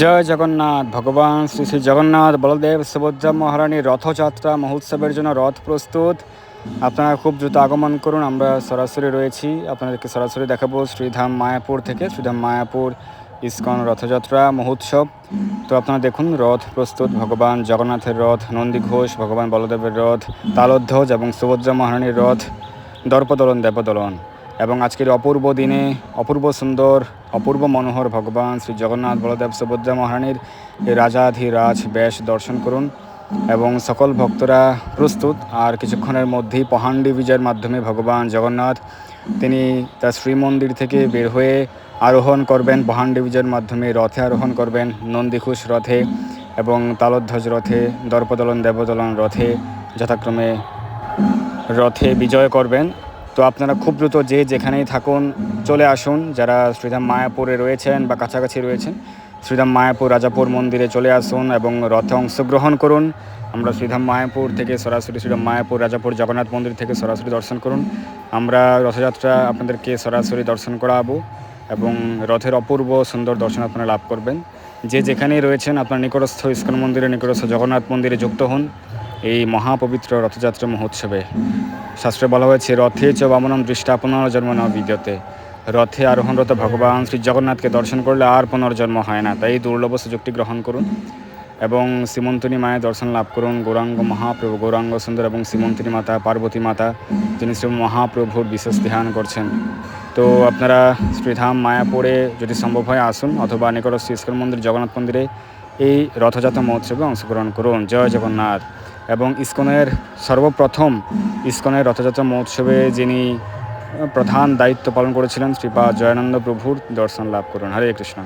জয় জগন্নাথ। ভগবান শ্রী শ্রী জগন্নাথ বলদেব সুভদ্রা মহারানীর রথযাত্রা মহোৎসবের জন্য রথ প্রস্তুত। আপনারা খুব দ্রুত আগমন করুন। আমরা সরাসরি রয়েছি, আপনাদেরকে সরাসরি দেখাবো শ্রীধাম মায়াপুর থেকে। শ্রীধাম মায়াপুর ইস্কন রথযাত্রা মহোৎসব। তো আপনারা দেখুন, রথ প্রস্তুত। ভগবান জগন্নাথের রথ, নন্দী ঘোষ, ভগবান বলদেবের রথ, তালধ্বজ এবং সুভদ্রা মহারানীর রথ, দর্পদলন দেবদলন। এবং আজকের অপূর্ব দিনে অপূর্ব সুন্দর, অপূর্ব মনোহর ভগবান শ্রী জগন্নাথ বলদেব সুভদ্রা মহারানীর রাজাধিরাজ বেশ দর্শন করুন। এবং সকল ভক্তরা প্রস্তুত। আর কিছুক্ষণের মধ্যেই পহান্ডি বিজয়ের মাধ্যমে ভগবান জগন্নাথ তিনি তার শ্রীমন্দির থেকে বের হয়ে আরোহণ করবেন। পহান্ডি বিজয়ের মাধ্যমে রথে আরোহণ করবেন, নন্দীঘোষ রথে এবং তালধ্বজ রথে, দর্পদলন দেবদলন রথে যথাক্রমে রথে বিজয় করবেন। তো আপনারা খুব দ্রুত যে যেখানেই থাকুন চলে আসুন। যারা শ্রীধাম মায়াপুরে রয়েছেন বা কাছাকাছি রয়েছেন, শ্রীধাম মায়াপুর রাজাপুর মন্দিরে চলে আসুন এবং রথে অংশগ্রহণ করুন। আমরা শ্রীধাম মায়াপুর থেকে সরাসরি শ্রীধাম মায়াপুর রাজাপুর জগন্নাথ মন্দির থেকে সরাসরি দর্শন করুন। আমরা রথযাত্রা আপনাদেরকে সরাসরি দর্শন করাবো এবং রথের অপূর্ব সুন্দর দর্শন আপনারা লাভ করবেন। যে যেখানেই রয়েছেন আপনার নিকটস্থ ইস্কন মন্দিরে, নিকটস্থ জগন্নাথ মন্দিরে যুক্ত হন এই মহাপবিত্র রথযাত্রা মহোৎসবে। শাস্ত্রে বলা হয়েছে, রথে চ বামনম দৃষ্টা পুনর্জন্ম ন বিদ্যতে। রথে আরোহণরত ভগবান শ্রী জগন্নাথকে দর্শন করলে আর পুনর্জন্ম হয় না। তাই দুর্লভ সুযোগটি গ্রহণ করুন এবং শ্রীমন্তিনী মায়ের দর্শন লাভ করুন। গৌরাঙ্গ মহাপ্রভু, গৌরাঙ্গ সুন্দর এবং শ্রীমন্তিনী মাতা, পার্বতী মাতা, যিনি শ্রী মহাপ্রভুর বিশেষ ধ্যান করছেন। তো আপনারা শ্রীধাম মায়াপুরে যদি সম্ভব হয় আসুন, অথবা নিকটস্থ ইস্কন মন্দির জগন্নাথ মন্দিরে এই রথযাত্রা মহোৎসবে অংশগ্রহণ করুন। জয় জগন্নাথ। এবং ইস্কনের সর্বপ্রথম ইস্কনের রথযাত্রা মহোৎসবে যিনি প্রধান দায়িত্ব পালন করেছিলেন শ্রীপাদ জয়ানন্দ প্রভুর দর্শন লাভ করুন। হরে কৃষ্ণ।